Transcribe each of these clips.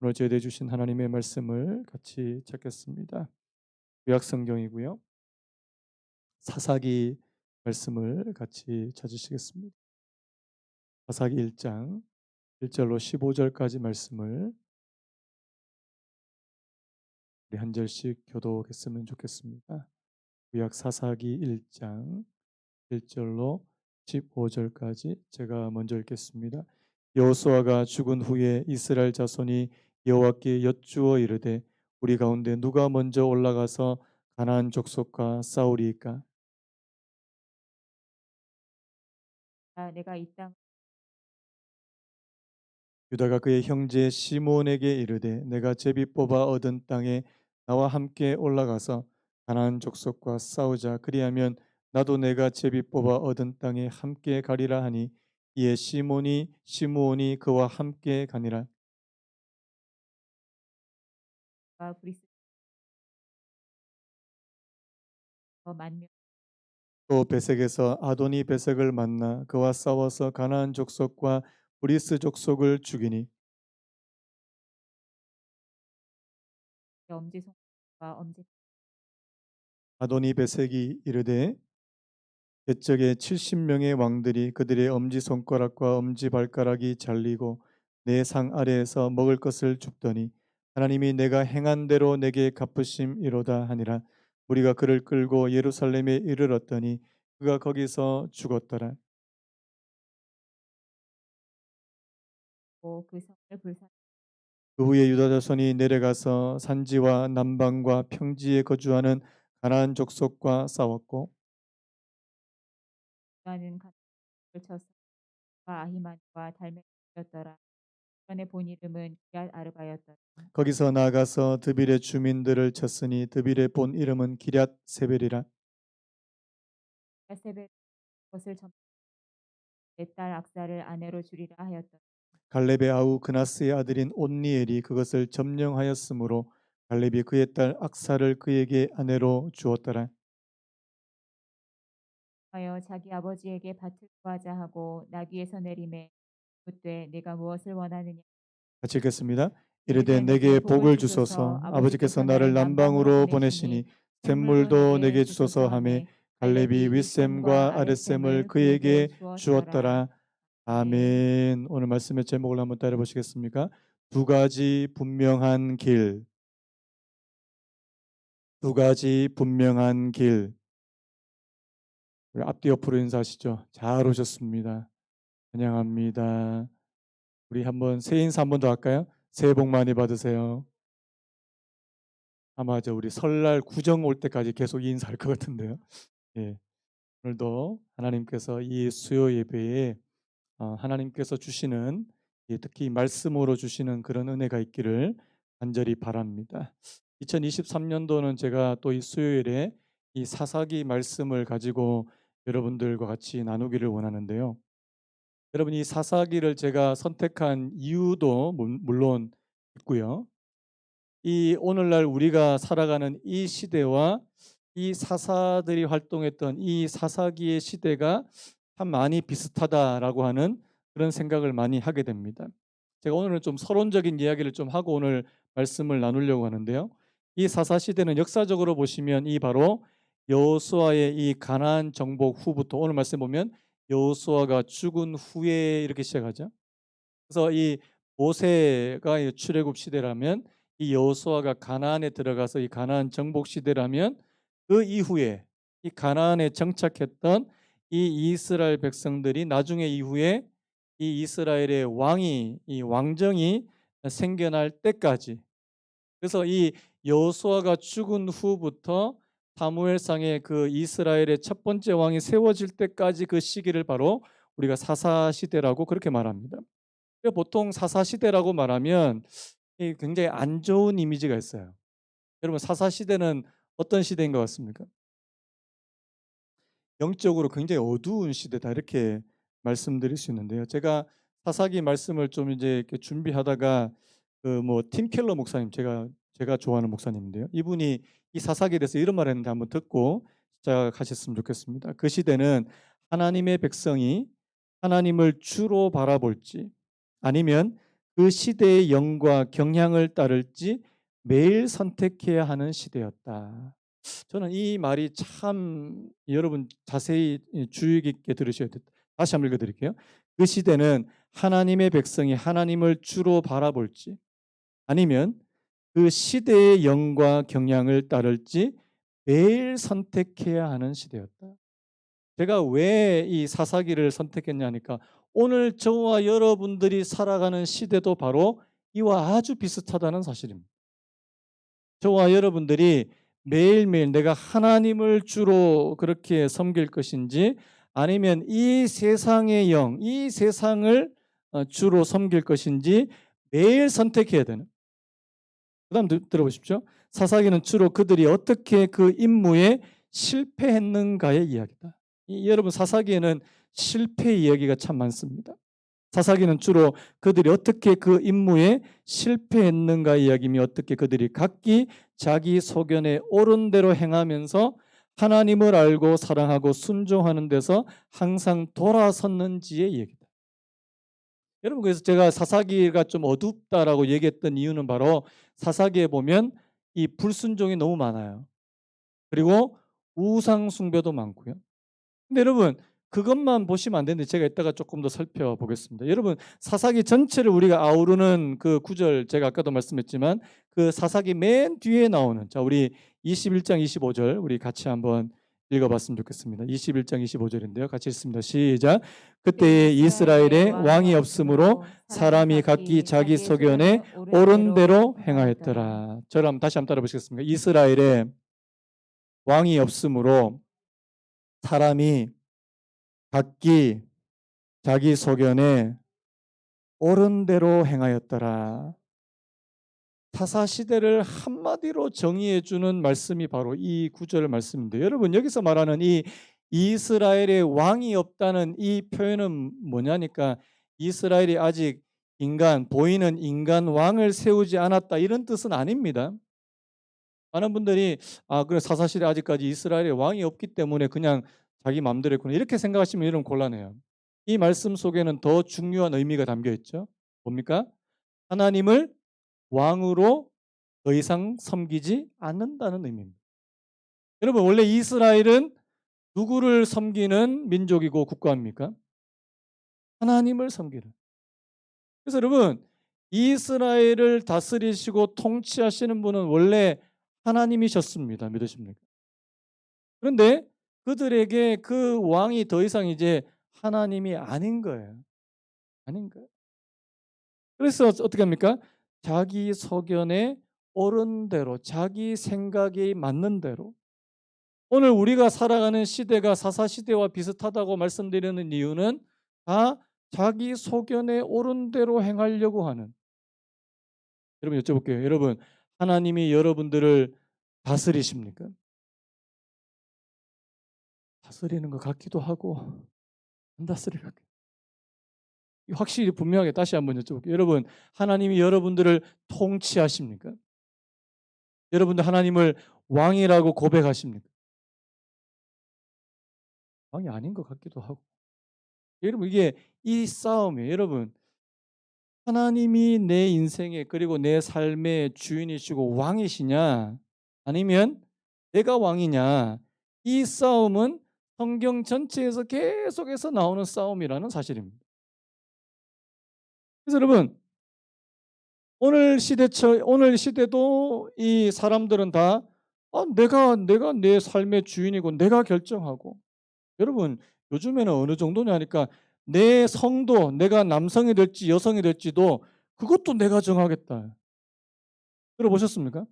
오늘 저희에게 주신 하나님의 말씀을 같이 찾겠습니다. 구약 성경이고요. 사사기 말씀을 같이 찾으시겠습니다. 사사기 1장 1절로 15절까지 말씀을 우리 한 절씩 교독했으면 좋겠습니다. 구약 사사기 1장 1절로 15절까지 제가 먼저 읽겠습니다. 여호수아가 죽은 후에 이스라엘 자손이 여호와께 여쭈어 이르되 우리 가운데 누가 먼저 올라가서 가나안 족속과 싸우리이까? 내가 이 땅 유다가 그의 형제 시몬에게 이르되 내가 제비 뽑아 얻은 땅에 나와 함께 올라가서 가나안 족속과 싸우자. 그리하면 나도 내가 제비 뽑아 얻은 땅에 함께 가리라 하니 이에 시므온이 그와 함께 가니라. 과 브리스가 만명 또 베색에서 아도니 베색을 만나 그와 싸워서 가나안 족속과 브리스 족속을 죽이니 엄지손과 엄지 아도니 베색이 이르되 옛적에 70명의 왕들이 그들의 엄지손가락과 엄지발가락이 잘리고 내 상 아래에서 먹을 것을 줍더니 하나님이 내가 행한 대로 내게 갚으심이로다 하니라. 우리가 그를 끌고 예루살렘에 이르렀더니 그가 거기서 죽었더라. 그 성을 불사 그 후에 유다 자손이 내려가서 산지와 남방과 평지에 거주하는 가나안 족속과 싸웠고 하는 간을 쳤으와 아히만과 달메였더라. 그의 본 이름은 기앗 아르바였더라. 거기서 나아가서 드빌의 주민들을 쳤으니 드빌의 본 이름은 기럇 세벨이라. 야세벨 것을 내딸 악사를 아내로 주리라 하였더라. 갈렙의 아우 그나스의 아들인 온니엘이 그것을 점령하였으므로 갈렙이 그의 딸 악사를 그에게 아내로 주었더라. 하여 자기 아버지에게 밭을 구하자 하고 나귀에서 내림에 묻되 내가 무엇을 원하느냐. 같이 읽겠습니다. 이르되 이르되 내게 내게 복을 복을 주소서. 주소서. 아버지께서 아버지께서 나를 나를 남방으로 남방으로 보내시니 보내시니 샘물도 샘물도 내게 내게 주소서 주소서 하매 하매 갈렙이 갈렙이 윗샘과 윗샘과 아랫샘을 아랫샘을 그에게 그에게 주었더라. 주었더라. 아멘. 아멘. 오늘 말씀의 제목을 한번 따라 보시겠습니까? 두 가지 분명한 길. 두 가지 분명한 길. 우리 앞뒤 옆으로 인사하시죠. 잘 오셨습니다. 환영합니다. 우리 한번 새 인사 한번 더 할까요? 새해 복 많이 받으세요. 아마 우리 설날 구정 올 때까지 계속 이 인사할 것 같은데요. 예. 오늘도 하나님께서 이 수요 예배에 하나님께서 주시는 특히 말씀으로 주시는 그런 은혜가 있기를 간절히 바랍니다. 2023년도는 제가 또 이 수요일에 이 사사기 말씀을 가지고 여러분들과 같이 나누기를 원하는데요. 여러분 이 사사기를 제가 선택한 이유도 물론 있고요. 이 오늘날 우리가 살아가는 이 시대와 이 사사들이 활동했던 이 사사기의 시대가 참 많이 비슷하다라고 하는 그런 생각을 많이 하게 됩니다. 제가 오늘은 좀 서론적인 이야기를 좀 하고 오늘 말씀을 나누려고 하는데요. 이 사사 시대는 역사적으로 보시면 이 바로 여호수아의 이 가나안 정복 후부터 오늘 말씀 보면 여호수아가 죽은 후에 이렇게 시작하죠. 그래서 이 모세가 이 출애굽 시대라면 이 여호수아가 가나안에 들어가서 이 가나안 정복 시대라면 그 이후에 이 가나안에 정착했던 이 이스라엘 백성들이 나중에 이후에 이 이스라엘의 왕이 이 왕정이 생겨날 때까지 그래서 이 여호수아가 죽은 후부터 사무엘상의 그 이스라엘의 첫 번째 왕이 세워질 때까지 그 시기를 바로 우리가 사사 시대라고 그렇게 말합니다. 보통 사사 시대라고 말하면 굉장히 안 좋은 이미지가 있어요. 여러분 사사 시대는 어떤 시대인 것 같습니까? 영적으로 굉장히 어두운 시대다 이렇게 말씀드릴 수 있는데요. 제가 사사기 말씀을 좀 이제 이렇게 준비하다가 그 뭐 팀 켈러 목사님 제가 좋아하는 목사님인데요. 이분이 이 사사기에 대해서 이런 말을 했는데 한번 듣고 시작하셨으면 좋겠습니다. 그 시대는 하나님의 백성이 하나님을 주로 바라볼지 아니면 그 시대의 영과 경향을 따를지 매일 선택해야 하는 시대였다. 저는 이 말이 참 여러분 자세히 주의 깊게 들으셔야 돼요. 다시 한번 읽어드릴게요. 그 시대는 하나님의 백성이 하나님을 주로 바라볼지 아니면 그 시대의 영과 경향을 따를지 매일 선택해야 하는 시대였다. 제가 왜 이 사사기를 선택했냐니까 오늘 저와 여러분들이 살아가는 시대도 바로 이와 아주 비슷하다는 사실입니다. 저와 여러분들이 매일매일 내가 하나님을 주로 그렇게 섬길 것인지 아니면 이 세상의 영, 이 세상을 주로 섬길 것인지 매일 선택해야 되는. 그다음 들어보십시오. 사사기는 주로 그들이 어떻게 그 임무에 실패했는가의 이야기다. 여러분 사사기에는 실패 이야기가 참 많습니다. 사사기는 주로 그들이 어떻게 그 임무에 실패했는가 이야기며 어떻게 그들이 각기 자기 소견에 옳은 대로 행하면서 하나님을 알고 사랑하고 순종하는 데서 항상 돌아섰는지의 얘기다. 여러분 그래서 제가 사사기가 좀 어둡다라고 얘기했던 이유는 바로 사사기에 보면 이 불순종이 너무 많아요. 그리고 우상 숭배도 많고요. 근데 여러분 그것만 보시면 안 되는데 제가 이따가 조금 더 살펴보겠습니다. 여러분 사사기 전체를 우리가 아우르는 그 구절 제가 아까도 말씀했지만 그 사사기 맨 뒤에 나오는 자 우리 21장 25절 우리 같이 한번 읽어봤으면 좋겠습니다. 21장 25절인데요. 같이 읽습니다. 시작. 그때 이스라엘에 왕이 없으므로 사람이 각기 자기 소견에 옳은 대로 행하였더라. 저를 다시 한번 따라 보시겠습니다. 이스라엘에 왕이 없으므로 사람이 각기 자기 소견에 옳은 대로 행하였더라. 사사 시대를 한마디로 정의해 주는 말씀이 바로 이 구절 말씀인데 여러분 여기서 말하는 이 이스라엘에 왕이 없다는 이 표현은 뭐냐니까 이스라엘이 아직 보이는 인간 왕을 세우지 않았다 이런 뜻은 아닙니다. 많은 분들이 그래 사사시대 아직까지 이스라엘에 왕이 없기 때문에 그냥 자기 마음대로 했구나 이렇게 생각하시면 이런 곤란해요. 이 말씀 속에는 더 중요한 의미가 담겨 있죠. 뭡니까? 하나님을 왕으로 더 이상 섬기지 않는다는 의미입니다. 여러분 원래 이스라엘은 누구를 섬기는 민족이고 국가입니까? 하나님을 섬기는. 그래서 여러분 이스라엘을 다스리시고 통치하시는 분은 원래 하나님이셨습니다. 믿으십니까? 그런데 그들에게 그 왕이 더 이상 이제 하나님이 아닌 거예요. 아닌 거예요. 그래서 어떻게 합니까? 자기 소견에 옳은 대로 자기 생각에 맞는 대로 오늘 우리가 살아가는 시대가 사사시대와 비슷하다고 말씀드리는 이유는 다 자기 소견에 옳은 대로 행하려고 하는 여러분 여쭤볼게요. 여러분 하나님이 여러분들을 다스리십니까? 다스리는 것 같기도 하고 안 다스리는 것 같기도 확실히 분명하게 다시 한번 여쭤볼게요. 여러분 하나님이 여러분들을 통치하십니까? 여러분들 하나님을 왕이라고 고백하십니까? 왕이 아닌 것 같기도 하고 여러분 이게 이 싸움이에요. 여러분 하나님이 내 인생의 그리고 내 삶의 주인이시고 왕이시냐 아니면 내가 왕이냐 이 싸움은 성경 전체에서 계속해서 나오는 싸움이라는 사실입니다. 그래서 여러분 오늘 시대도 이 사람들은 다 내가 내 삶의 주인이고 내가 결정하고 여러분 요즘에는 어느 정도냐니까 내 성도 내가 남성이 될지 여성이 될지도 그것도 내가 정하겠다. 들어보셨습니까?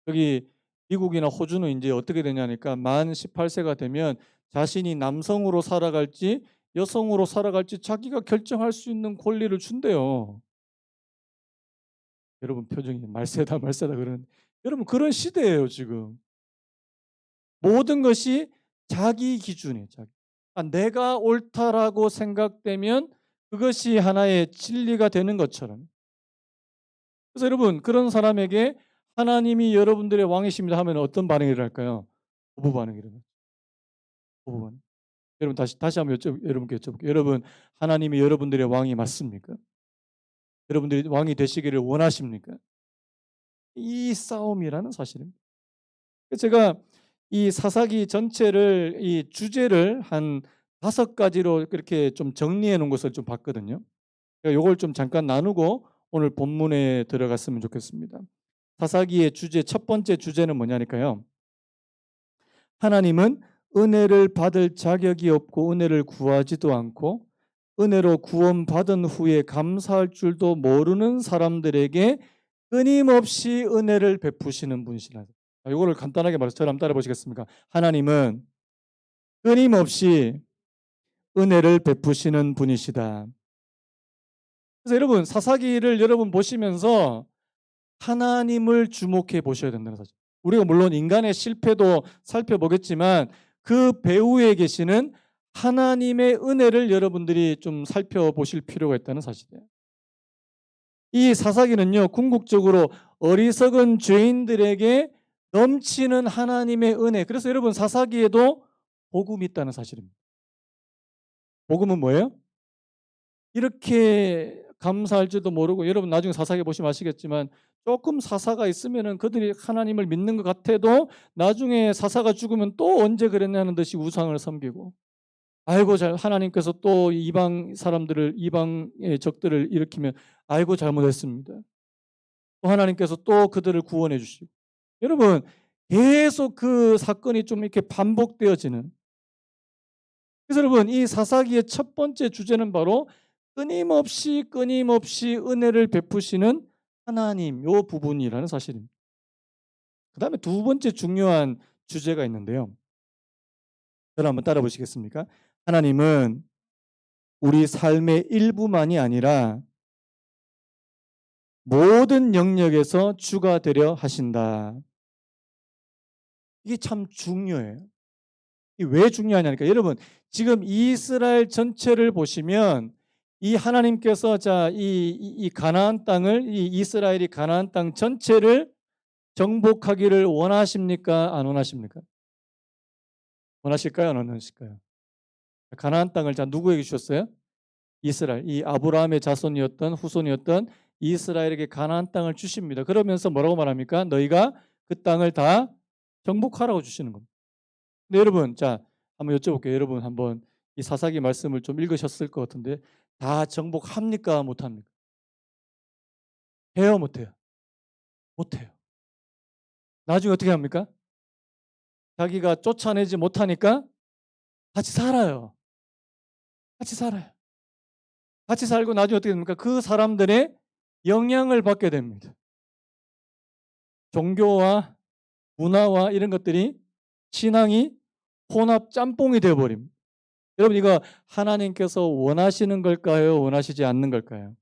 여기 미국이나 호주는 이제 어떻게 되냐니까 만 18세가 되면 자신이 남성으로 살아갈지 여성으로 살아갈지 자기가 결정할 수 있는 권리를 준대요. 여러분 표정이 말세다 말세다 그러는 여러분 그런 시대예요 지금. 모든 것이 자기 기준이에요. 내가 옳다라고 생각되면 그것이 하나의 진리가 되는 것처럼. 그래서 여러분 그런 사람에게 하나님이 여러분들의 왕이십니다 하면 어떤 반응이 일어날까요? 거부 반응이 일어나요. 거부 반응. 여러분 다시 한번 여러분께 여쭤볼게요. 여러분 하나님이 여러분들의 왕이 맞습니까? 여러분들이 왕이 되시기를 원하십니까? 이 싸움이라는 사실입니다. 제가 이 사사기 전체를 이 주제를 한 5가지로 그렇게 좀 정리해 놓은 것을 좀 봤거든요. 요걸 좀 잠깐 나누고 오늘 본문에 들어갔으면 좋겠습니다. 사사기의 주제 첫 번째 주제는 뭐냐니까요. 하나님은 은혜를 받을 자격이 없고 은혜를 구하지도 않고 은혜로 구원받은 후에 감사할 줄도 모르는 사람들에게 끊임없이 은혜를 베푸시는 분이시라. 이거를 간단하게 말해서 저를 한번 따라 보시겠습니까? 하나님은 끊임없이 은혜를 베푸시는 분이시다. 그래서 여러분 사사기를 여러분 보시면서 하나님을 주목해 보셔야 된다는 사실. 우리가 물론 인간의 실패도 살펴보겠지만 그 배후에 계시는 하나님의 은혜를 여러분들이 좀 살펴보실 필요가 있다는 사실이에요. 이 사사기는요, 궁극적으로 어리석은 죄인들에게 넘치는 하나님의 은혜. 그래서 여러분 사사기에도 복음이 있다는 사실입니다. 복음은 뭐예요? 이렇게 감사할지도 모르고 여러분 나중에 사사기 보시면 아시겠지만 조금 사사가 있으면은 그들이 하나님을 믿는 것 같아도 나중에 사사가 죽으면 또 언제 그랬냐는 듯이 우상을 섬기고 아이고 잘 하나님께서 또 이방 사람들을 이방의 적들을 일으키면 아이고 잘못했습니다. 또 하나님께서 또 그들을 구원해 주시고 여러분 계속 그 사건이 좀 이렇게 반복되어지는 그래서 여러분 이 사사기의 첫 번째 주제는 바로 끊임없이 은혜를 베푸시는 하나님 요 부분이라는 사실입니다. 그 다음에 두 번째 중요한 주제가 있는데요. 저를 한번 따라 보시겠습니까? 하나님은 우리 삶의 일부만이 아니라 모든 영역에서 주가 되려 하신다. 이게 참 중요해요. 이게 왜 중요하냐니까 여러분 지금 이스라엘 전체를 보시면 이 하나님께서 이 가나안 땅을 이 이스라엘이 가나안 땅 전체를 정복하기를 원하십니까? 안 원하십니까? 원하실까요? 안 원하실까요? 가나안 땅을 누구에게 주셨어요? 이스라엘. 이 아브라함의 자손이었던 후손이었던 이스라엘에게 가나안 땅을 주십니다. 그러면서 뭐라고 말합니까? 너희가 그 땅을 다 정복하라고 주시는 겁니다. 근데 여러분, 한번 여쭤볼게요. 여러분 한번 이 사사기 말씀을 좀 읽으셨을 것 같은데 다 정복합니까? 못합니까? 해요, 못해요? 못해요. 나중에 어떻게 합니까? 자기가 쫓아내지 못하니까 같이 살아요. 같이 살아요. 같이 살고 나중에 어떻게 됩니까? 그 사람들의 영향을 받게 됩니다. 종교와 문화와 이런 것들이 신앙이 혼합 짬뽕이 되어버립니다. 여러분 이거 하나님께서 원하시는 걸까요? 원하시지 않는 걸까요?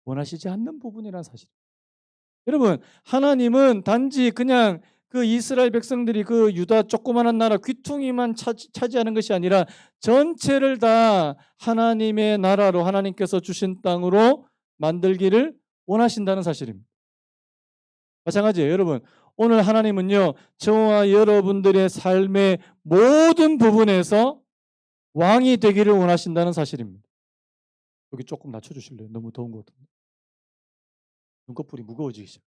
원하시지 않는 부분이란 사실. 여러분 하나님은 단지 그냥 그 이스라엘 백성들이 그 유다 조그마한 나라 귀퉁이만 차지하는 것이 아니라 전체를 다 하나님의 나라로 하나님께서 주신 땅으로 만들기를 원하신다는 사실입니다. 마찬가지예요. 여러분 오늘 하나님은요 저와 여러분들의 삶의 모든 부분에서 왕이 되기를 원하신다는 사실입니다. 여기 조금 낮춰주실래요? 너무 더운 것 같은데. 눈꺼풀이 무거워지기 시작.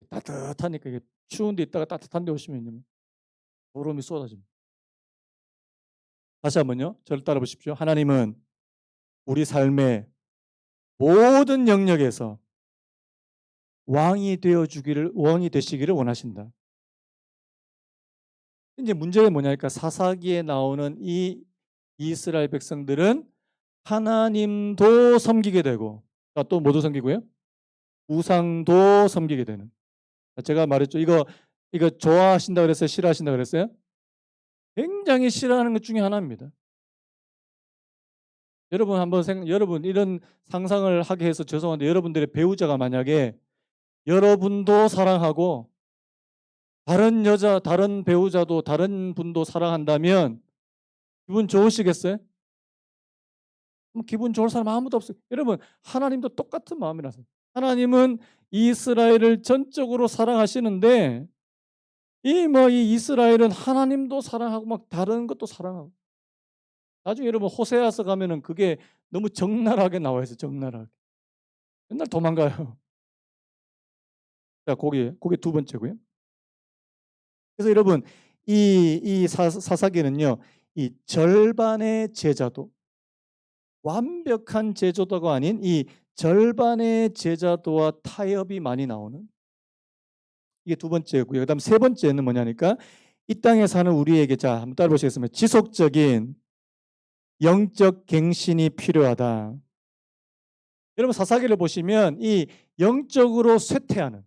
따뜻하니까 이게 추운 데 있다가 따뜻한 데 오시면 보름이 쏟아집니다. 다시 한번요. 저를 따라 보십시오. 하나님은 우리 삶의 모든 영역에서 왕이 되시기를 원하신다. 이제 문제가 뭐냐니까 사사기에 나오는 이 이스라엘 백성들은 하나님도 섬기게 되고 또 뭐도 섬기고요? 우상도 섬기게 되는. 제가 말했죠. 이거 좋아하신다 그랬어요? 싫어하신다 그랬어요? 굉장히 싫어하는 것 중에 하나입니다. 여러분 이런 상상을 하게 해서 죄송한데 여러분들의 배우자가 만약에 여러분도 사랑하고 다른 여자, 다른 배우자도 다른 분도 사랑한다면 기분 좋으시겠어요? 기분 좋을 사람 아무도 없어요. 여러분 하나님도 똑같은 마음이라서. 하나님은 이스라엘을 전적으로 사랑하시는데 이 이스라엘은 하나님도 사랑하고 막 다른 것도 사랑하고 나중에 여러분 호세아서 가면은 그게 너무 적나라하게 나와 있어요. 적나라하게. 맨날 도망가요. 자, 그게 두 번째고요. 그래서 여러분 이 사사기는요. 이 절반의 제자도, 완벽한 제자도가 아닌 이 절반의 제자도와 타협이 많이 나오는, 이게 두 번째고요. 그다음 세 번째는 뭐냐니까 이 땅에 사는 우리에게, 자 한번 따라 보시겠습니다. 지속적인 영적 갱신이 필요하다. 여러분 사사기를 보시면 이 영적으로 쇠퇴하는,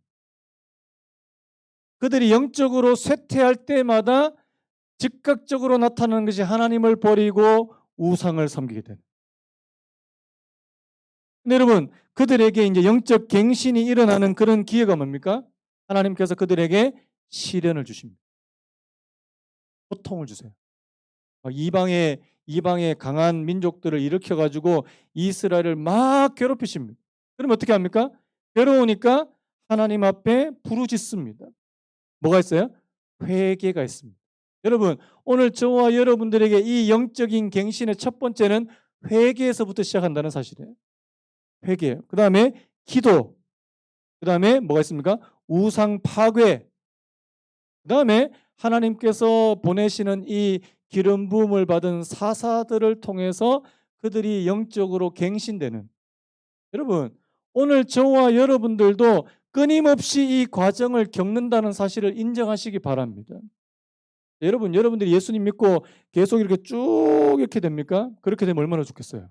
그들이 영적으로 쇠퇴할 때마다 즉각적으로 나타나는 것이 하나님을 버리고 우상을 섬기게 되는. 근데 여러분 그들에게 이제 영적 갱신이 일어나는 그런 기회가 뭡니까? 하나님께서 그들에게 시련을 주십니다. 고통을 주세요. 이방의 강한 민족들을 일으켜 가지고 이스라엘을 막 괴롭히십니다. 그럼 어떻게 합니까? 괴로우니까 하나님 앞에 부르짖습니다. 뭐가 있어요? 회개가 있습니다. 여러분 오늘 저와 여러분들에게 이 영적인 갱신의 첫 번째는 회개에서부터 시작한다는 사실이에요. 회개예요. 그 다음에 기도, 그 다음에 뭐가 있습니까? 우상 파괴, 그 다음에 하나님께서 보내시는 이 기름 부음을 받은 사사들을 통해서 그들이 영적으로 갱신되는, 여러분 오늘 저와 여러분들도 끊임없이 이 과정을 겪는다는 사실을 인정하시기 바랍니다. 여러분 여러분들이 예수님 믿고 계속 이렇게 쭉 이렇게 됩니까? 그렇게 되면 얼마나 좋겠어요.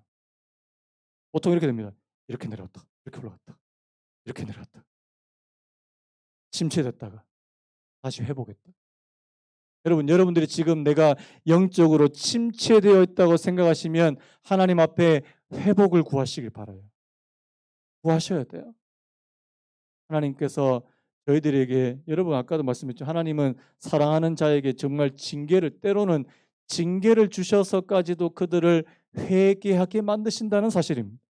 보통 이렇게 됩니다. 이렇게 내려왔다, 이렇게 올라갔다, 이렇게 내려왔다, 침체됐다가 다시 회복했다. 여러분 여러분들이 지금 내가 영적으로 침체되어 있다고 생각하시면 하나님 앞에 회복을 구하시길 바라요. 구하셔야 돼요. 하나님께서 저희들에게, 여러분 아까도 말씀했죠. 하나님은 사랑하는 자에게 정말 징계를, 때로는 징계를 주셔서까지도 그들을 회개하게 만드신다는 사실입니다.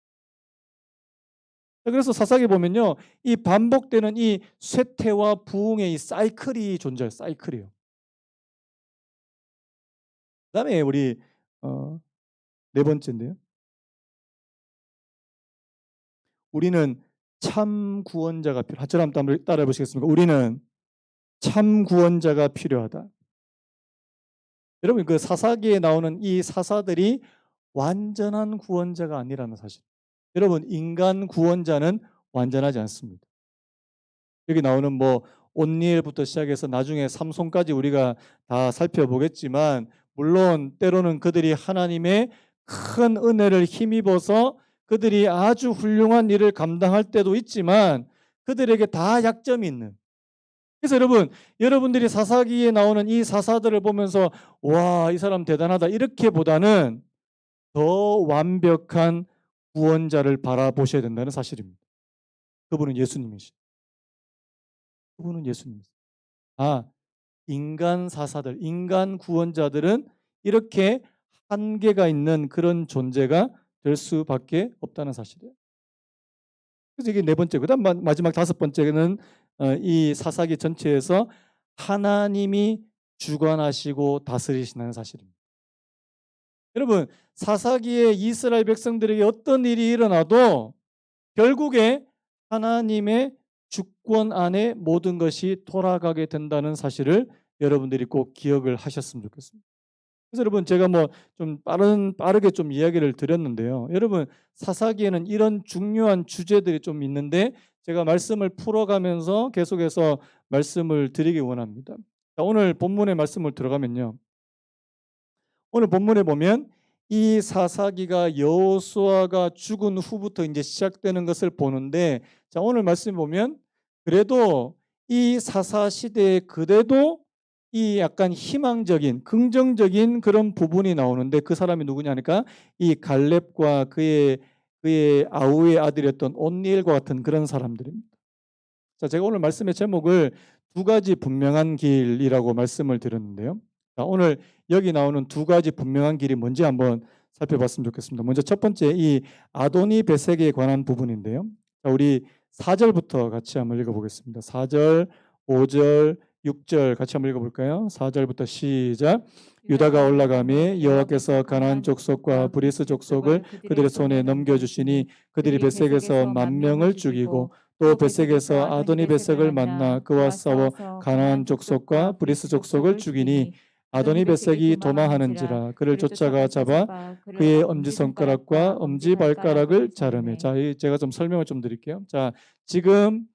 그래서 사사기 보면요, 이 반복되는 이 쇠퇴와 부흥의 이 사이클이 존재해요. 사이클이요. 그다음에 우리 네 번째인데요. 우리는 참 구원자가 필요하다. 저랑 한번 따라해 보시겠습니까? 우리는 참 구원자가 필요하다. 여러분 그 사사기에 나오는 이 사사들이 완전한 구원자가 아니라는 사실. 여러분 인간 구원자는 완전하지 않습니다. 여기 나오는 뭐 온니엘부터 시작해서 나중에 삼손까지 우리가 다 살펴보겠지만, 물론 때로는 그들이 하나님의 큰 은혜를 힘입어서 그들이 아주 훌륭한 일을 감당할 때도 있지만 그들에게 다 약점이 있는. 그래서 여러분 여러분들이 사사기에 나오는 이 사사들을 보면서 와, 이 사람 대단하다 이렇게보다는 더 완벽한 구원자를 바라보셔야 된다는 사실입니다. 그분은 예수님이시죠. 그분은 예수님이세요. 아, 인간 사사들, 인간 구원자들은 이렇게 한계가 있는 그런 존재가 될 수밖에 없다는 사실이에요. 그래서 이게 네 번째. 그다음 마지막 다섯 번째는 이 사사기 전체에서 하나님이 주관하시고 다스리시는 사실입니다. 여러분 사사기에 이스라엘 백성들에게 어떤 일이 일어나도 결국에 하나님의 주권 안에 모든 것이 돌아가게 된다는 사실을 여러분들이 꼭 기억을 하셨으면 좋겠습니다. 그래서 여러분 제가 뭐 좀 빠르게 좀 이야기를 드렸는데요. 여러분 사사기에는 이런 중요한 주제들이 좀 있는데 제가 말씀을 풀어가면서 계속해서 말씀을 드리기 원합니다. 자, 오늘 본문의 말씀을 들어가면요. 오늘 본문에 보면 이 사사기가 여호수아가 죽은 후부터 이제 시작되는 것을 보는데, 자 오늘 말씀 보면 그래도 이 사사 시대에 그래도 이 약간 희망적인 긍정적인 그런 부분이 나오는데, 그 사람이 누구냐니까 이 갈렙과 그의 아우의 아들이었던 온니엘과 같은 그런 사람들입니다. 자 제가 오늘 말씀의 제목을 두 가지 분명한 길이라고 말씀을 드렸는데요. 자, 오늘 여기 나오는 두 가지 분명한 길이 뭔지 한번 살펴봤으면 좋겠습니다. 먼저 첫 번째 이 아도니 베섹에 관한 부분인데요. 자, 우리 4절부터 같이 한번 읽어보겠습니다. 4절, 5절, 6절 같이 한번 읽어볼까요? 4절부터 시작. 유다가 올라가매 여호와께서 가나안 족속과 브리스 족속을 그들의 손에 넘겨주시니 그들이 벳색에서 10,000명을 죽이고 또 벳색에서 아도니 벳색을 만나 그와 싸워 가나안 족속과 브리스 족속을 죽이니 아도니 벳색이 도망하는지라 그를 쫓아가 잡아 그의 엄지손가락과 엄지발가락을 자르매. 자, 제가 좀 설명을 좀 드릴게요. 자, 지금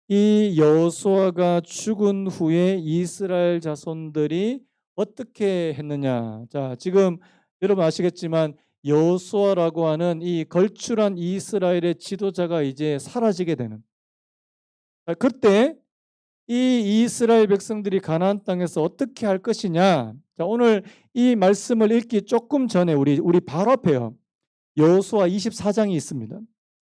이 여호수아가 죽은 후에 이스라엘 자손들이 어떻게 했느냐. 자, 지금 여러분 아시겠지만 여호수아라고 하는 이 걸출한 이스라엘의 지도자가 이제 사라지게 되는. 자, 그때 이 이스라엘 백성들이 가나안 땅에서 어떻게 할 것이냐. 자, 오늘 이 말씀을 읽기 조금 전에 우리 바로 앞에요. 여호수아 24장이 있습니다.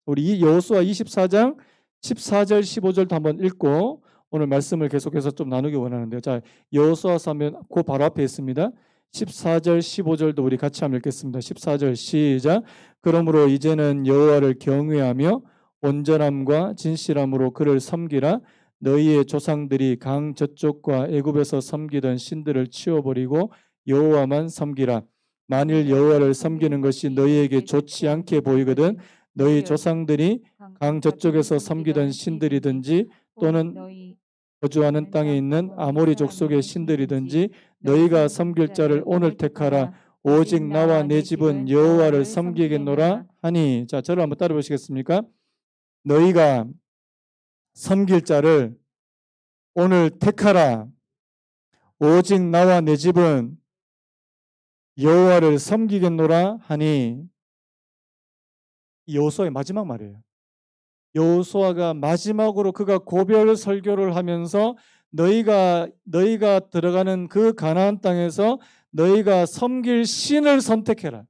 우리 이 여호수아 24장 14절 15절도 한번 읽고 오늘 말씀을 계속해서 좀 나누기 원하는데요. 자, 여호수아서 하면 그 바로 앞에 있습니다. 14절 15절도 우리 같이 한번 읽겠습니다. 14절 시작. 그러므로 이제는 여호와를 경외하며 온전함과 진실함으로 그를 섬기라. 너희의 조상들이 강 저쪽과 애굽에서 섬기던 신들을 치워버리고 여호와만 섬기라. 만일 여호와를 섬기는 것이 너희에게 좋지 않게 보이거든 너희 조상들이 강 저쪽에서 섬기던 신들이든지 또는 거주하는 땅에 있는 아모리 족속의 신들이든지 너희가 섬길 자를 오늘 택하라. 오직 나와 내 집은 여호와를 섬기겠노라 하니. 자, 저를 한번 따라 보시겠습니까? 너희가 섬길 자를 오늘 택하라. 오직 나와 내 집은 여호와를 섬기겠노라 하니. 여호수아의 마지막 말이에요. 여호수아가 마지막으로 그가 고별 설교를 하면서 너희가 들어가는 그 가나안 땅에서 너희가 섬길 신을 선택해라.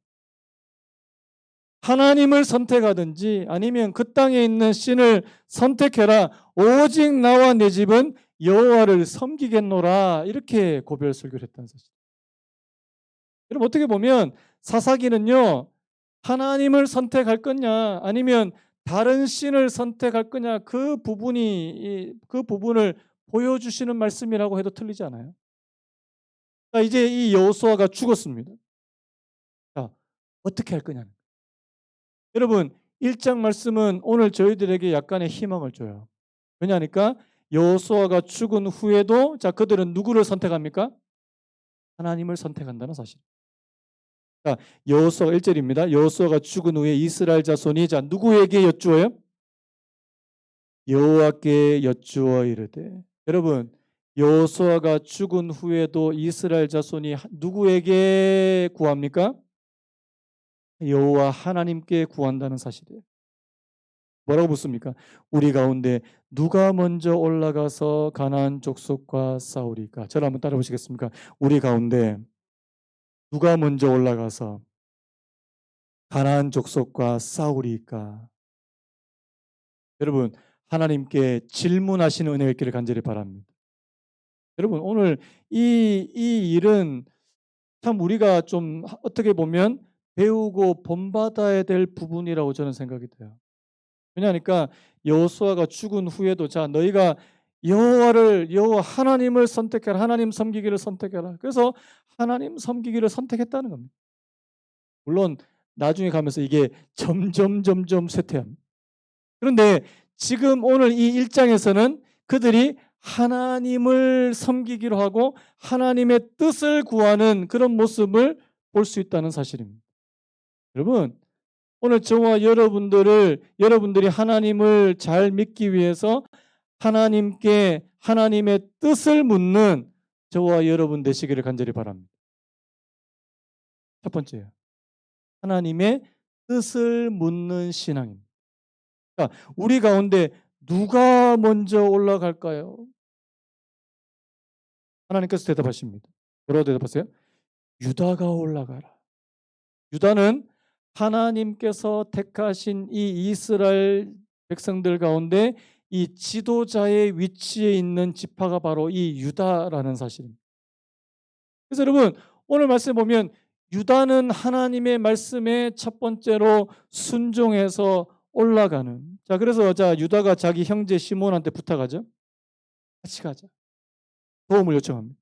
하나님을 선택하든지 아니면 그 땅에 있는 신을 선택해라. 오직 나와 내 집은 여호와를 섬기겠노라. 이렇게 고별 설교를 했다는 사실. 여러분 어떻게 보면 사사기는요. 하나님을 선택할 거냐 아니면 다른 신을 선택할 거냐 그 부분을 보여주시는 말씀이라고 해도 틀리지 않아요. 자, 이제 이 여호수아가 죽었습니다. 자, 어떻게 할 거냐. 여러분 1장 말씀은 오늘 저희들에게 약간의 희망을 줘요. 왜냐하니까 여호수아가 죽은 후에도 자 그들은 누구를 선택합니까? 하나님을 선택한다는 사실. 자, 여호수아 1절입니다. 여호수아가 죽은 후에 이스라엘 자손이 자 누구에게 여쭈어요? 여호와께 여쭈어 이르되. 여러분 여호수아가 죽은 후에도 이스라엘 자손이 누구에게 구합니까? 여호와 하나님께 구한다는 사실이에요. 뭐라고 묻습니까? 우리 가운데 누가 먼저 올라가서 가나안 족속과 싸우리까? 저를 한번 따라 보시겠습니까? 우리 가운데 누가 먼저 올라가서 가나안 족속과 싸우리까? 여러분 하나님께 질문하시는 은혜가 있기를 간절히 바랍니다. 여러분 오늘 이 일은 참 우리가 좀 어떻게 보면 배우고 본받아야 될 부분이라고 저는 생각이 돼요. 왜냐하니까 여호수아가 죽은 후에도 자 너희가 여호와 하나님을 선택해라. 하나님 섬기기를 선택해라. 그래서 하나님 섬기기를 선택했다는 겁니다. 물론 나중에 가면서 이게 점점 쇠퇴합니다. 그런데 지금 오늘 이 1장에서는 그들이 하나님을 섬기기로 하고 하나님의 뜻을 구하는 그런 모습을 볼 수 있다는 사실입니다. 여러분 오늘 저와 여러분들이 하나님을 잘 믿기 위해서 하나님께 하나님의 뜻을 묻는 저와 여러분 되시기를 간절히 바랍니다. 첫 번째요. 하나님의 뜻을 묻는 신앙입니다. 그러니까 우리 가운데 누가 먼저 올라갈까요? 하나님께서 대답하십니다. 뭐라고 대답하세요? 유다가 올라가라. 유다는 하나님께서 택하신 이 이스라엘 백성들 가운데 이 지도자의 위치에 있는 지파가 바로 이 유다라는 사실입니다. 그래서 여러분 오늘 말씀 보면 유다는 하나님의 말씀에 첫 번째로 순종해서 올라가는. 자 그래서 자 유다가 자기 형제 시몬한테 부탁하죠. 같이 가자. 도움을 요청합니다.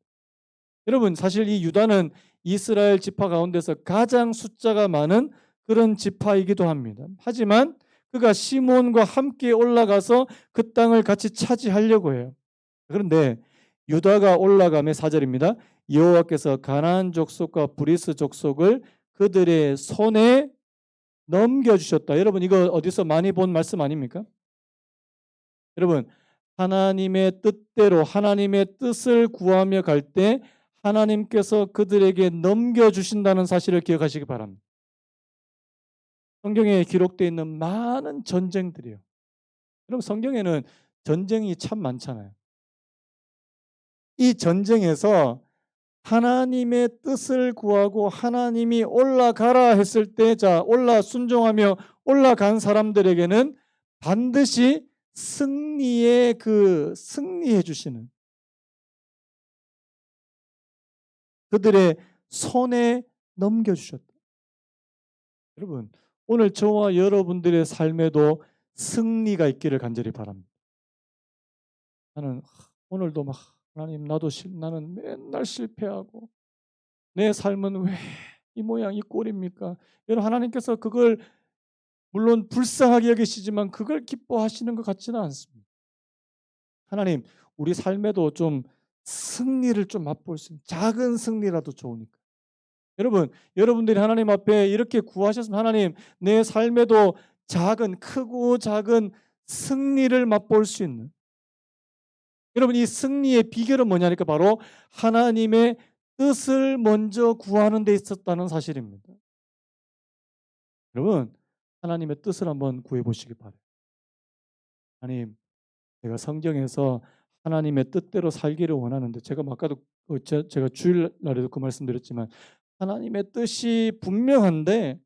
여러분 사실 이 유다는 이스라엘 지파 가운데서 가장 숫자가 많은 그런 지파이기도 합니다. 하지만 그가 시몬과 함께 올라가서 그 땅을 같이 차지하려고 해요. 그런데 유다가 올라가며 4절입니다. 여호와께서 가나안 족속과 브리스 족속을 그들의 손에 넘겨주셨다. 여러분 이거 어디서 많이 본 말씀 아닙니까? 여러분 하나님의 뜻대로 하나님의 뜻을 구하며 갈 때 하나님께서 그들에게 넘겨주신다는 사실을 기억하시기 바랍니다. 성경에 기록되어 있는 많은 전쟁들이요. 여러분 성경에는 전쟁이 참 많잖아요. 이 전쟁에서 하나님의 뜻을 구하고 하나님이 올라가라 했을 때 자 올라 순종하며 올라간 사람들에게는 반드시 승리의 승리해 주시는 그들의 손에 넘겨 주셨다. 여러분 오늘 저와 여러분들의 삶에도 승리가 있기를 간절히 바랍니다. 나는 오늘도 막 하나님 나는 맨날 실패하고 내 삶은 왜 이 모양 이 꼴입니까? 여러분 하나님께서 그걸 물론 불쌍하게 여기시지만 그걸 기뻐하시는 것 같지는 않습니다. 하나님 우리 삶에도 좀 승리를 좀 맛볼 수 있는 작은 승리라도 좋으니까. 여러분들이 하나님 앞에 이렇게 구하셨으면 하나님 내 삶에도 크고 작은 승리를 맛볼 수 있는 여러분 이 승리의 비결은 뭐냐니까 바로 하나님의 뜻을 먼저 구하는 데 있었다는 사실입니다. 여러분 하나님의 뜻을 한번 구해 보시기 바랍니다. 하나님 제가 성경에서 하나님의 뜻대로 살기를 원하는데 제가 아까도 제가 주일날에도 그 말씀드렸지만 하나님의 뜻이 분명한데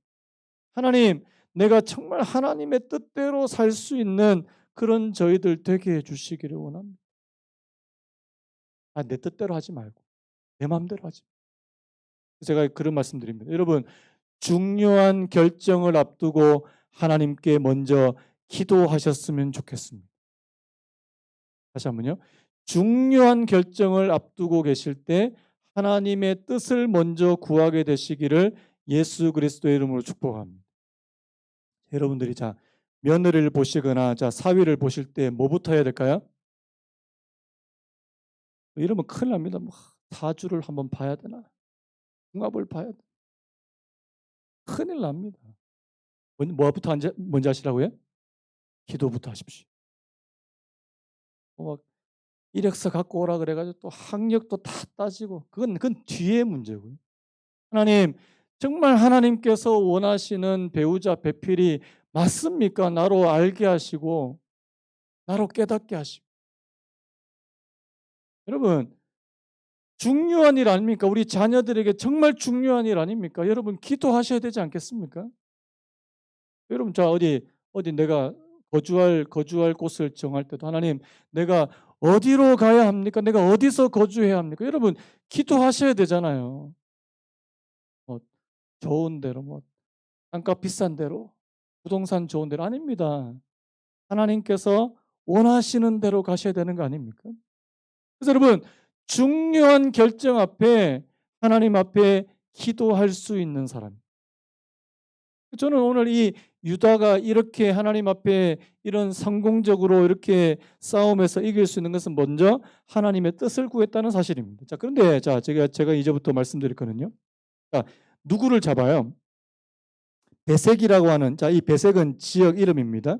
하나님 내가 정말 하나님의 뜻대로 살 수 있는 그런 저희들 되게 해주시기를 원합니다. 내 뜻대로 하지 말고 내 마음대로 하지. 제가 그런 말씀드립니다. 여러분 중요한 결정을 앞두고 하나님께 먼저 기도하셨으면 좋겠습니다. 다시 한번요. 중요한 결정을 앞두고 계실 때 하나님의 뜻을 먼저 구하게 되시기를 예수 그리스도의 이름으로 축복합니다. 여러분들이 며느리를 보시거나 사위를 보실 때 뭐부터 해야 될까요? 이러면 큰일 납니다. 사주를 한번 봐야 되나? 궁합을 봐야 되나? 큰일 납니다. 뭐부터 먼저 하시라고요? 기도부터 하십시오. 이력서 갖고 오라 그래가지고 또 학력도 다 따지고 그건 뒤의 문제고요. 하나님 정말 하나님께서 원하시는 배우자 배필이 맞습니까? 나로 알게 하시고 나로 깨닫게 하시고 여러분 중요한 일 아닙니까? 우리 자녀들에게 정말 중요한 일 아닙니까? 여러분 기도하셔야 되지 않겠습니까? 여러분 어디 내가 거주할 곳을 정할 때도 하나님 내가 어디로 가야 합니까? 내가 어디서 거주해야 합니까? 여러분 기도하셔야 되잖아요. 좋은 데로 땅값 비싼 데로 부동산 좋은 데로 아닙니다. 하나님께서 원하시는 대로 가셔야 되는 거 아닙니까? 그래서 여러분 중요한 결정 앞에 하나님 앞에 기도할 수 있는 사람. 저는 오늘 이 유다가 이렇게 하나님 앞에 이런 성공적으로 이렇게 싸움에서 이길 수 있는 것은 먼저 하나님의 뜻을 구했다는 사실입니다. 그런데 제가 이제부터 말씀드릴 거는요. 누구를 잡아요? 베색이라고 하는 이 베색은 지역 이름입니다.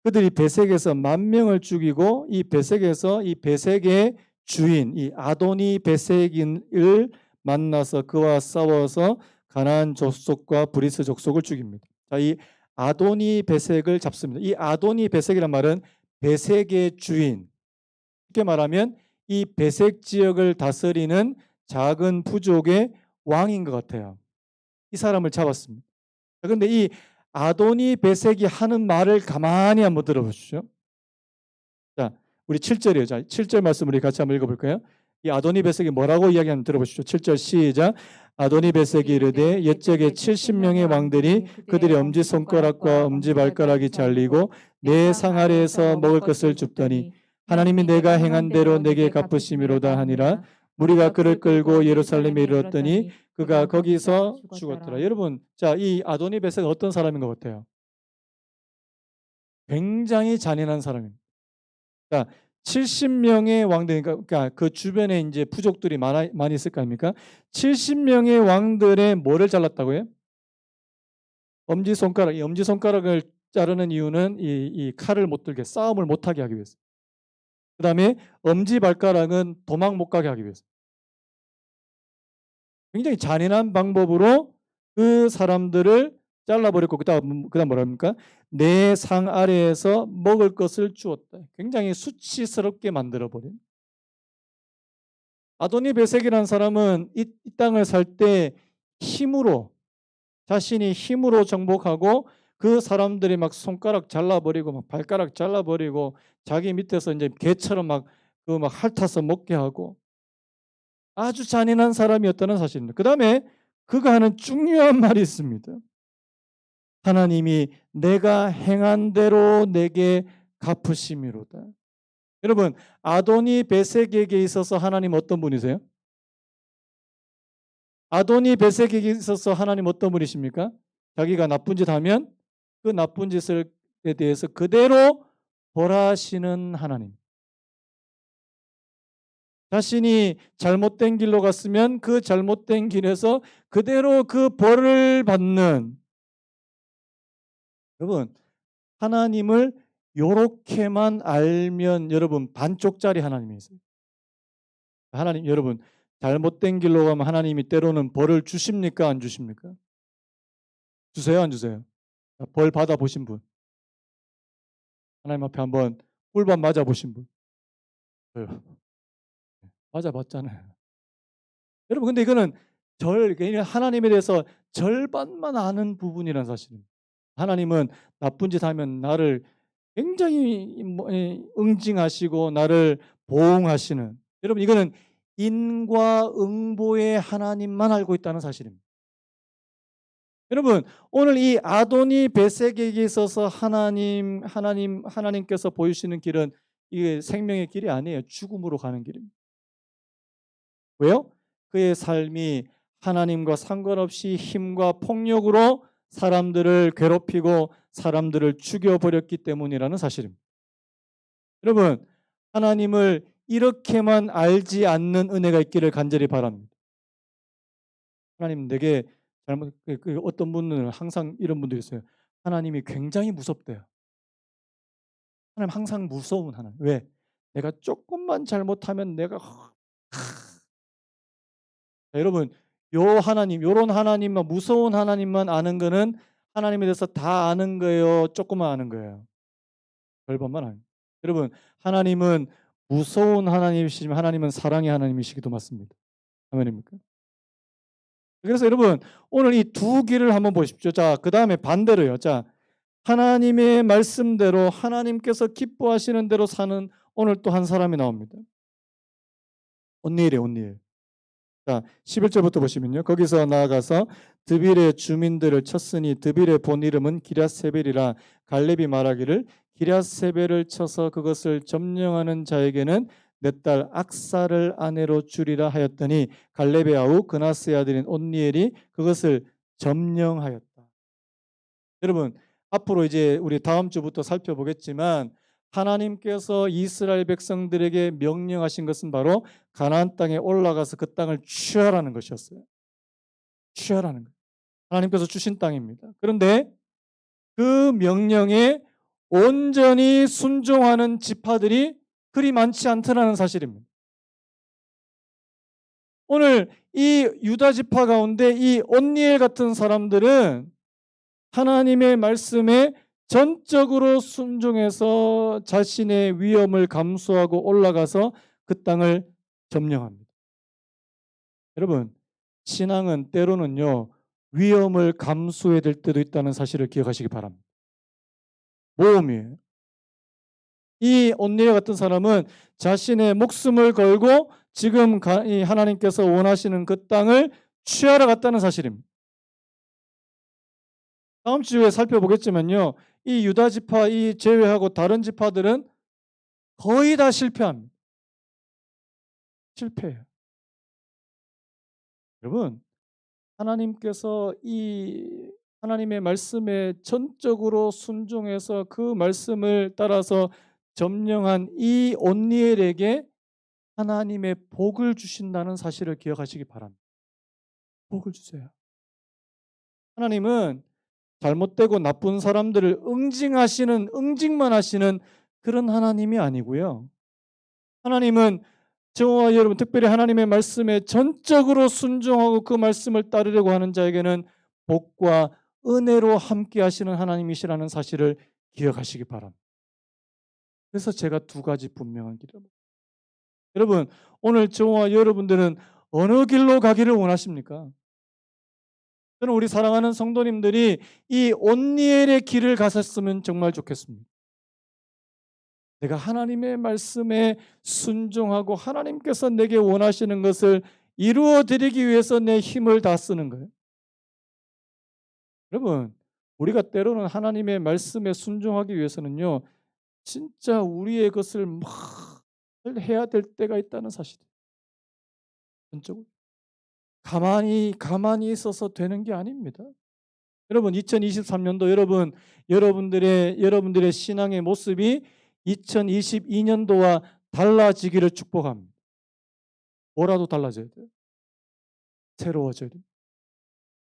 그들이 베색에서 10,000명을 죽이고 이 베색에서 이 베색의 주인 이 아도니 베색인을 만나서 그와 싸워서 가나안 족속과 브리스 족속을 죽입니다. 이 아도니 베색을 잡습니다. 이 아도니 베색이란 말은 베색의 주인. 쉽게 말하면 이 베색 지역을 다스리는 작은 부족의 왕인 것 같아요. 이 사람을 잡았습니다. 그런데 이 아도니 베색이 하는 말을 가만히 한번 들어보시죠. 우리 7절이에요. 7절 말씀 우리 같이 한번 읽어볼까요? 이 아도니 베색이 뭐라고 이야기하는 들어보시죠. 7절 시작. 아도니 베색이 이르되 옛적에 70명의 왕들이 그들의 엄지손가락과 엄지발가락이 잘리고 내 상 아래에서 먹을 것을 줍더니 하나님이 내가 행한 대로 내게 갚으심이로다 하니라. 무리가 그를 끌고 예루살렘에 이르렀더니 그가 거기서 죽었더라. 여러분, 자, 이 아도니 베섹은 어떤 사람인 것 같아요? 굉장히 잔인한 사람입니다. 그러니까 70명의 왕들, 그러니까 그 주변에 이제 부족들이 많이 있을 거 아닙니까? 70명의 왕들의 뭐를 잘랐다고요? 엄지손가락. 이 엄지손가락을 자르는 이유는 이 칼을 못 들게, 싸움을 못 하게 하기 위해서. 그 다음에 엄지발가락은 도망 못 가게 하기 위해서. 굉장히 잔인한 방법으로 그 사람들을 잘라버렸고, 그다음 뭐라 합니까? 내 상 아래에서 먹을 것을 주었다. 굉장히 수치스럽게 만들어버린. 아도니 베섹이라는 사람은 이 땅을 살 때 힘으로, 자신이 힘으로 정복하고 그 사람들이 막 손가락 잘라버리고 막 발가락 잘라버리고 자기 밑에서 이제 개처럼 막 핥아서 먹게 하고 아주 잔인한 사람이었다는 사실입니다. 그 다음에 그가 하는 중요한 말이 있습니다. 하나님이 내가 행한 대로 내게 갚으심이로다. 여러분, 아도니 베섹에게 있어서 하나님 어떤 분이세요? 아도니 베섹에게 있어서 하나님 어떤 분이십니까? 자기가 나쁜 짓 하면 그 나쁜 짓에 대해서 그대로 벌하시는 하나님. 자신이 잘못된 길로 갔으면 그 잘못된 길에서 그대로 그 벌을 받는. 여러분, 하나님을 요렇게만 알면 여러분 반쪽짜리 하나님이세요. 하나님, 여러분 잘못된 길로 가면 하나님이 때로는 벌을 주십니까? 안 주십니까? 주세요? 안 주세요? 벌 받아보신 분, 하나님 앞에 한번 꿀밤 맞아보신 분? 저요. 맞아봤잖아요. 여러분, 근데 이거는 하나님에 대해서 절반만 아는 부분이라는 사실입니다. 하나님은 나쁜 짓 하면 나를 굉장히 응징하시고 나를 보응하시는, 여러분 이거는 인과응보의 하나님만 알고 있다는 사실입니다. 여러분, 오늘 이 아도니 베섹에게 있어서 하나님께서 보이시는 길은 이게 생명의 길이 아니에요. 죽음으로 가는 길입니다. 왜요? 그의 삶이 하나님과 상관없이 힘과 폭력으로 사람들을 괴롭히고 사람들을 죽여버렸기 때문이라는 사실입니다. 여러분, 하나님을 이렇게만 알지 않는 은혜가 있기를 간절히 바랍니다. 하나님 내게 어떤 분은 항상 이런 분도 있어요. 하나님이 굉장히 무섭대요. 하나님 항상 무서운 하나님. 왜? 내가 조금만 잘못하면 내가 여러분, 요런 하나님만, 무서운 하나님만 아는 거는 하나님에 대해서 다 아는 거예요? 조금만 아는 거예요? 절반만 아는 거예요. 여러분, 하나님은 무서운 하나님이시지만 하나님은 사랑의 하나님이시기도 맞습니다. 아멘입니까? 그래서 여러분, 오늘 이 두 길을 한번 보십시오. 자, 그 다음에 반대로요. 자, 하나님의 말씀대로 하나님께서 기뻐하시는 대로 사는 오늘 또 한 사람이 나옵니다. 온니엘이에요, 온니엘. 자, 11절부터 보시면요. 거기서 나아가서 드빌의 주민들을 쳤으니 드빌의 본 이름은 기럇세벨이라. 갈렙이 말하기를 기럇세벨을 쳐서 그것을 점령하는 자에게는 내 딸 악사를 아내로 주리라 하였더니 갈렙의 아우 그나스의 아들인 온니엘이 그것을 점령하였다. 여러분, 앞으로 이제 우리 다음 주부터 살펴보겠지만 하나님께서 이스라엘 백성들에게 명령하신 것은 바로 가나안 땅에 올라가서 그 땅을 취하라는 것이었어요. 취하라는 것. 하나님께서 주신 땅입니다. 그런데 그 명령에 온전히 순종하는 지파들이 그리 많지 않다는 사실입니다. 오늘 이 유다 지파 가운데 이 온니엘 같은 사람들은 하나님의 말씀에 전적으로 순종해서 자신의 위험을 감수하고 올라가서 그 땅을 점령합니다. 여러분, 신앙은 때로는요, 위험을 감수해야 될 때도 있다는 사실을 기억하시기 바랍니다. 모험이에요. 이 온니엘 같은 사람은 자신의 목숨을 걸고 지금 하나님께서 원하시는 그 땅을 취하러 갔다는 사실입니다. 다음 주에 살펴보겠지만요, 이 유다 지파 이 제외하고 다른 지파들은 거의 다 실패합니다. 실패해요. 여러분, 하나님께서 이 하나님의 말씀에 전적으로 순종해서 그 말씀을 따라서 점령한 이 온니엘에게 하나님의 복을 주신다는 사실을 기억하시기 바랍니다. 복을 주세요. 하나님은 잘못되고 나쁜 사람들을 응징만 하시는 그런 하나님이 아니고요. 하나님은 저와 여러분, 특별히 하나님의 말씀에 전적으로 순종하고 그 말씀을 따르려고 하는 자에게는 복과 은혜로 함께 하시는 하나님이시라는 사실을 기억하시기 바랍니다. 그래서 제가 두 가지 분명한 길을, 여러분, 오늘 저와 여러분들은 어느 길로 가기를 원하십니까? 저는 우리 사랑하는 성도님들이 이 온니엘의 길을 가셨으면 정말 좋겠습니다. 내가 하나님의 말씀에 순종하고 하나님께서 내게 원하시는 것을 이루어 드리기 위해서 내 힘을 다 쓰는 거예요. 여러분, 우리가 때로는 하나님의 말씀에 순종하기 위해서는요, 진짜 우리의 것을 막 해야 될 때가 있다는 사실이에요. 전적으로. 가만히 있어서 되는 게 아닙니다. 여러분, 2023년도 여러분들의 신앙의 모습이 2022년도와 달라지기를 축복합니다. 뭐라도 달라져야 돼요. 새로워져야 돼요.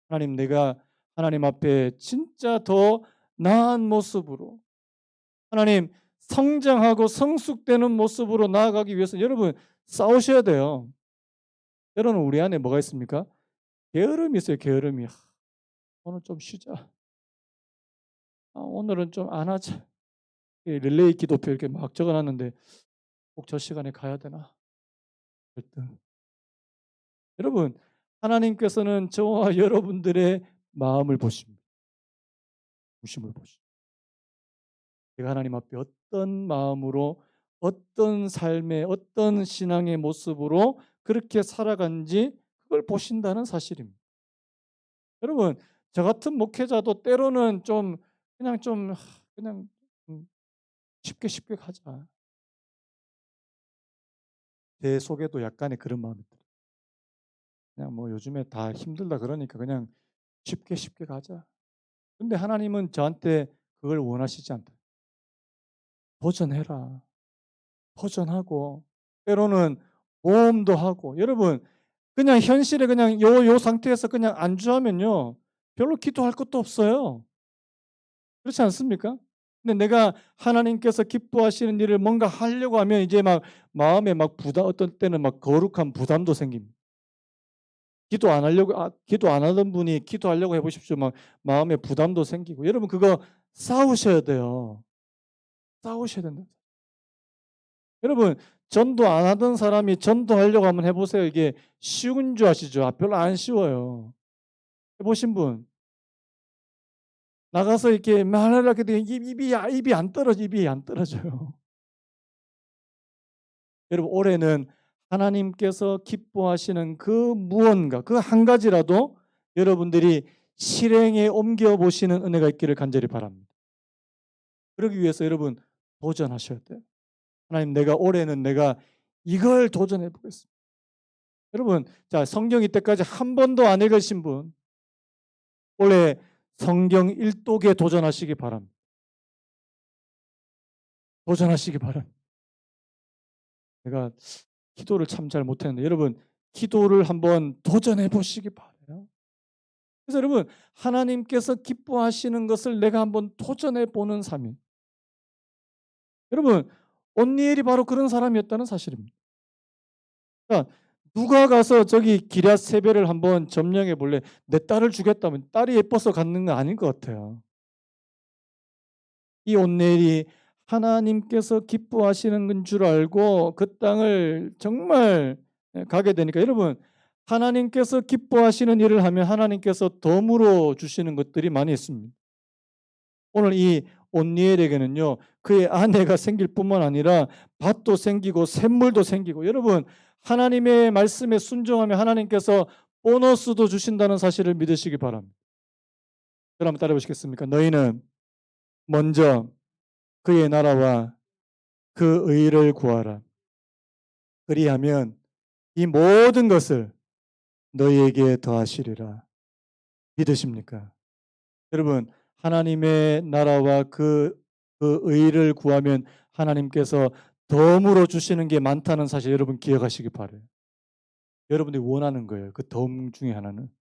하나님, 내가 하나님 앞에 진짜 더 나은 모습으로, 하나님, 성장하고 성숙되는 모습으로 나아가기 위해서 여러분 싸우셔야 돼요. 때로는 우리 안에 뭐가 있습니까? 게으름이 있어요. 게으름이. 오늘 좀 쉬자. 오늘은 좀 안 하자. 릴레이 기도표 이렇게 막 적어놨는데 꼭 저 시간에 가야 되나? 갈등. 여러분, 하나님께서는 저와 여러분들의 마음을 보십니다. 중심을 보십니다. 내가 하나님 앞에 어떤 마음으로, 어떤 삶의, 어떤 신앙의 모습으로 그렇게 살아간지 그걸 보신다는 사실입니다. 여러분, 저 같은 목회자도 때로는 그냥 쉽게 가자. 제 속에도 약간의 그런 마음이 들어요. 그냥 뭐 요즘에 다 힘들다 그러니까 그냥 쉽게 가자. 근데 하나님은 저한테 그걸 원하시지 않다. 도전해라. 도전하고 때로는 모험도 하고. 여러분, 그냥 현실에 그냥 요 상태에서 그냥 안주하면요, 별로 기도할 것도 없어요. 그렇지 않습니까? 근데 내가 하나님께서 기뻐하시는 일을 뭔가 하려고 하면 이제 막 마음에 막 부담, 어떤 때는 막 거룩한 부담도 생깁니다. 기도 안 하던 분이 기도하려고 해보십시오. 막 마음에 부담도 생기고. 여러분, 그거 싸우셔야 돼요. 싸우셔야 된다. 여러분, 전도 안 하던 사람이 전도하려고 한번 해보세요. 이게 쉬운 줄 아시죠? 별로 안 쉬워요. 해보신 분? 나가서 이렇게 말하려고 해도 입이 안 떨어져요. 여러분, 올해는 하나님께서 기뻐하시는 그 무언가, 그 한 가지라도 여러분들이 실행에 옮겨보시는 은혜가 있기를 간절히 바랍니다. 그러기 위해서 여러분 도전하셔야 돼요. 하나님, 올해는 내가 이걸 도전해 보겠습니다. 여러분, 자, 성경 이때까지 한 번도 안 읽으신 분, 올해 성경 1독에 도전하시기 바랍니다. 도전하시기 바랍니다. 내가 기도를 참 잘 못했는데 여러분, 기도를 한번 도전해 보시기 바라요. 그래서 여러분, 하나님께서 기뻐하시는 것을 내가 한번 도전해 보는 삶이. 여러분, 온니엘이 바로 그런 사람이었다는 사실입니다. 그러니까 누가 가서 저기 기럇 세배를 한번 점령해 볼래? 내 딸을 주겠다면 딸이 예뻐서 갖는 건 아닌 것 같아요. 이 온니엘이 하나님께서 기뻐하시는 건 줄 알고 그 땅을 정말 가게 되니까 여러분, 하나님께서 기뻐하시는 일을 하면 하나님께서 덤으로 주시는 것들이 많이 있습니다. 오늘 이 온니엘에게는요, 그의 아내가 생길 뿐만 아니라 밭도 생기고 샘물도 생기고. 여러분, 하나님의 말씀에 순종하면 하나님께서 보너스도 주신다는 사실을 믿으시기 바랍니다. 여러분, 한번 따라 보시겠습니까? 너희는 먼저 그의 나라와 그 의를 구하라. 그리하면 이 모든 것을 너희에게 더하시리라. 믿으십니까? 여러분, 하나님의 나라와 그 의를 구하면 하나님께서 덤으로 주시는 게 많다는 사실 여러분 기억하시기 바라요. 여러분들이 원하는 거예요. 그 덤 중에 하나는.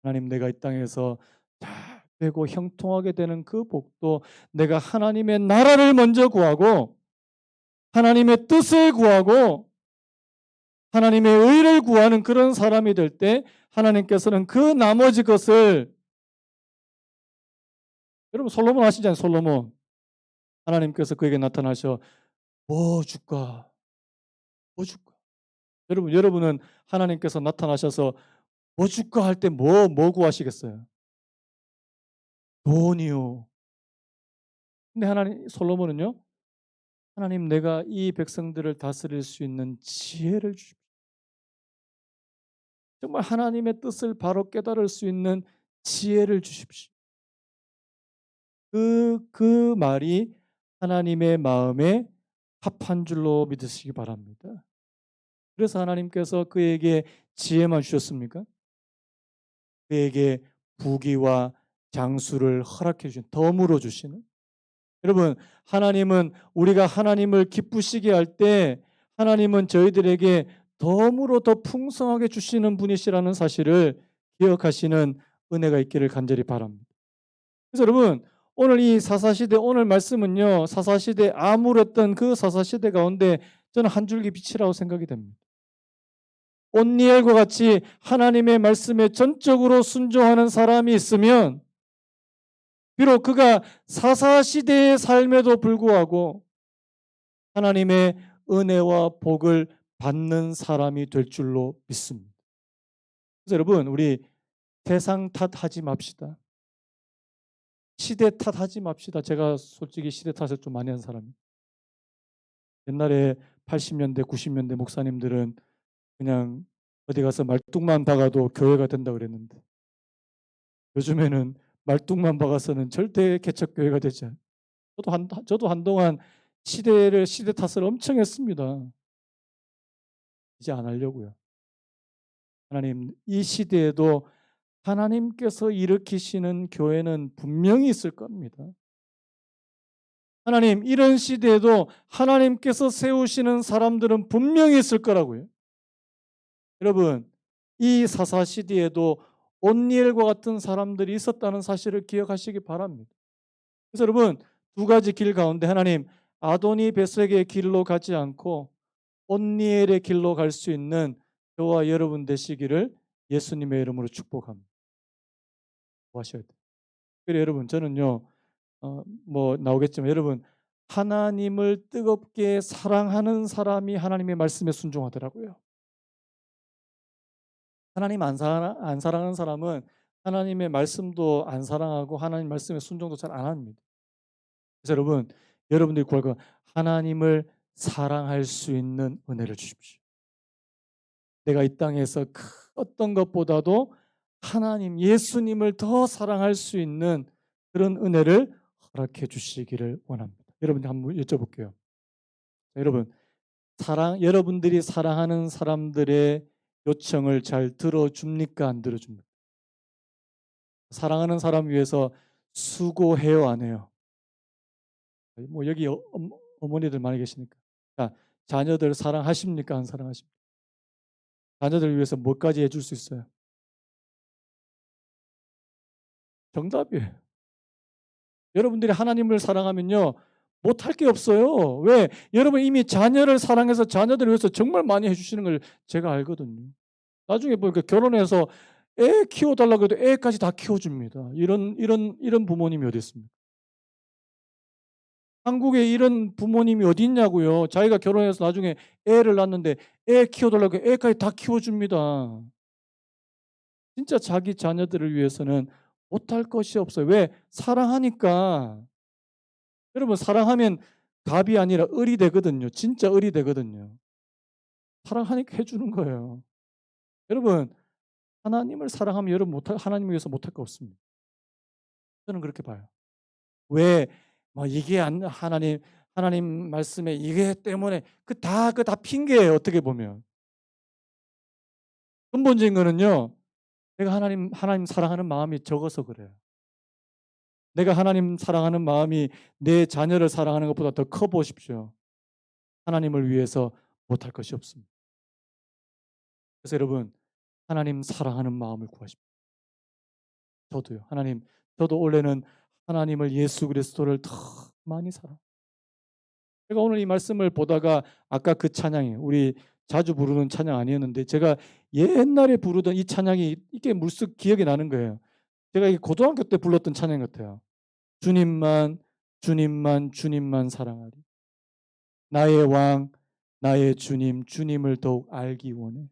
하나님, 내가 이 땅에서 잘 되고 형통하게 되는 그 복도 내가 하나님의 나라를 먼저 구하고 하나님의 뜻을 구하고 하나님의 의를 구하는 그런 사람이 될 때 하나님께서는 그 나머지 것을, 여러분 솔로몬 아시잖아요. 솔로몬. 하나님께서 그에게 나타나셔 뭐 줄까? 뭐 줄까? 여러분은 하나님께서 나타나셔서 뭐 줄까 할 때 뭐 구하시겠어요? 돈이요. 근데 솔로몬은요. 하나님, 내가 이 백성들을 다스릴 수 있는 지혜를 주십시오. 정말 하나님의 뜻을 바로 깨달을 수 있는 지혜를 주십시오. 그 말이 하나님의 마음에 합한 줄로 믿으시기 바랍니다. 그래서 하나님께서 그에게 지혜만 주셨습니까? 그에게 부귀와 장수를 허락해 주신, 덤으로 주시는. 여러분, 하나님은 우리가 하나님을 기쁘시게 할 때 하나님은 저희들에게 덤으로 더 풍성하게 주시는 분이시라는 사실을 기억하시는 은혜가 있기를 간절히 바랍니다. 그래서 여러분, 오늘 이 사사시대, 오늘 말씀은요, 사사시대, 암울했던 그 사사시대 가운데 저는 한 줄기 빛이라고 생각이 됩니다. 온니엘과 같이 하나님의 말씀에 전적으로 순종하는 사람이 있으면 비록 그가 사사시대의 삶에도 불구하고 하나님의 은혜와 복을 받는 사람이 될 줄로 믿습니다. 그래서 여러분, 우리 세상 탓하지 맙시다. 시대 탓하지 맙시다. 제가 솔직히 시대 탓을 좀 많이 한 사람이에요. 옛날에 80년대, 90년대 목사님들은 그냥 어디 가서 말뚝만 박아도 교회가 된다 그랬는데 요즘에는 말뚝만 박아서는 절대 개척교회가 되지 않아요. 저도 한동안 시대 탓을 엄청 했습니다. 이제 안 하려고요. 하나님, 이 시대에도 하나님께서 일으키시는 교회는 분명히 있을 겁니다. 하나님, 이런 시대에도 하나님께서 세우시는 사람들은 분명히 있을 거라고요. 여러분, 이 사사시대에도 온니엘과 같은 사람들이 있었다는 사실을 기억하시기 바랍니다. 그래서 여러분, 두 가지 길 가운데 하나님, 아도니 베색의 길로 가지 않고 온니엘의 길로 갈 수 있는 저와 여러분 되시기를 예수님의 이름으로 축복합니다. 뭐 하셔야 돼요? 그래 여러분, 저는요, 뭐 나오겠지만 여러분, 하나님을 뜨겁게 사랑하는 사람이 하나님의 말씀에 순종하더라고요. 하나님 안 사랑하는 사람은 하나님의 말씀도 안 사랑하고 하나님 말씀에 순종도 잘 안 합니다. 그래서 여러분들이 구할 건 하나님을 사랑할 수 있는 은혜를 주십시오. 내가 이 땅에서 어떤 것보다도 하나님, 예수님을 더 사랑할 수 있는 그런 은혜를 허락해 주시기를 원합니다. 여러분들 한번 여쭤볼게요. 여러분, 여러분들이 사랑하는 사람들의 요청을 잘 들어줍니까? 안 들어줍니까? 사랑하는 사람 위해서 수고해요, 안 해요? 뭐 여기 어머니들 많이 계시니까. 자, 자녀들 사랑하십니까? 안 사랑하십니까? 자녀들 위해서 뭐까지 해줄 수 있어요? 정답이에요. 여러분들이 하나님을 사랑하면요, 못할 게 없어요. 왜? 여러분 이미 자녀를 사랑해서 자녀들을 위해서 정말 많이 해주시는 걸 제가 알거든요. 나중에 보니까 결혼해서 애 키워달라고 해도 애까지 다 키워줍니다. 이런 부모님이 어디 있습니까? 한국에 이런 부모님이 어디 있냐고요. 자기가 결혼해서 나중에 애를 낳는데 애 키워달라고 애까지 다 키워줍니다. 진짜 자기 자녀들을 위해서는 못할 것이 없어요. 왜? 사랑하니까. 여러분, 사랑하면 갑이 아니라 을이 되거든요. 진짜 을이 되거든요. 사랑하니까 해주는 거예요. 여러분, 하나님을 사랑하면 여러분 하나님 위해서 못할 거 없습니다. 저는 그렇게 봐요. 왜? 뭐 이게 하나님 하나님 말씀에 이게 때문에 그 다 핑계예요. 어떻게 보면 근본적인 거는요. 내가 하나님 사랑하는 마음이 적어서 그래요. 내가 하나님 사랑하는 마음이 내 자녀를 사랑하는 것보다 더 커 보십시오. 하나님을 위해서 못할 것이 없습니다. 그래서 여러분 하나님 사랑하는 마음을 구하십시오. 저도요. 저도 원래는 하나님을 예수 그리스도를 더 많이 제가 오늘 이 말씀을 보다가 아까 그 찬양이 우리 자주 부르는 찬양 아니었는데 제가 옛날에 부르던 이 찬양이 이게 물쓱 기억이 나는 거예요. 제가 이 고등학교 때 불렀던 찬양 같아요. 주님만 주님만 주님만 사랑하리. 나의 왕 나의 주님 주님을 더욱 알기 원해.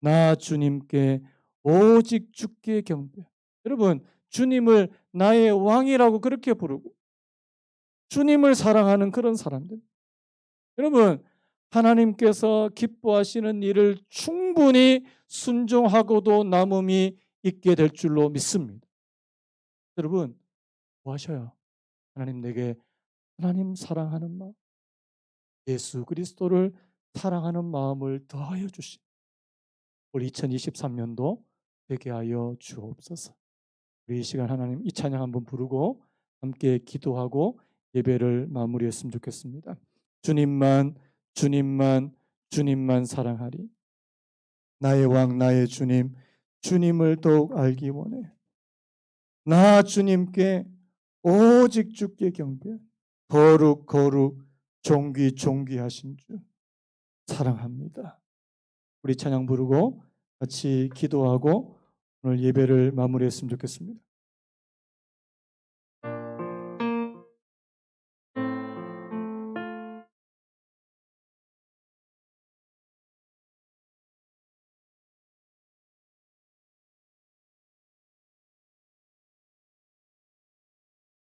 나 주님께 오직 주께 경배. 여러분 주님을 나의 왕이라고 그렇게 부르고 주님을 사랑하는 그런 사람들. 여러분 하나님께서 기뻐하시는 일을 충분히 순종하고도 남음이 있게 될 줄로 믿습니다. 여러분 뭐 하셔요? 하나님 내게 하나님 사랑하는 마음, 예수 그리스도를 사랑하는 마음을 더하여 주시. 우리 2023년도 되게 하여 주옵소서. 우리 이 시간 하나님 이 찬양 한번 부르고 함께 기도하고 예배를 마무리했으면 좋겠습니다. 주님만 주님만 주님만 사랑하리. 나의 왕 나의 주님 주님을 더욱 알기 원해. 나 주님께 오직 주께 경배. 거룩 거룩 존귀 존귀하신 주 사랑합니다. 우리 찬양 부르고 같이 기도하고 오늘 예배를 마무리했으면 좋겠습니다.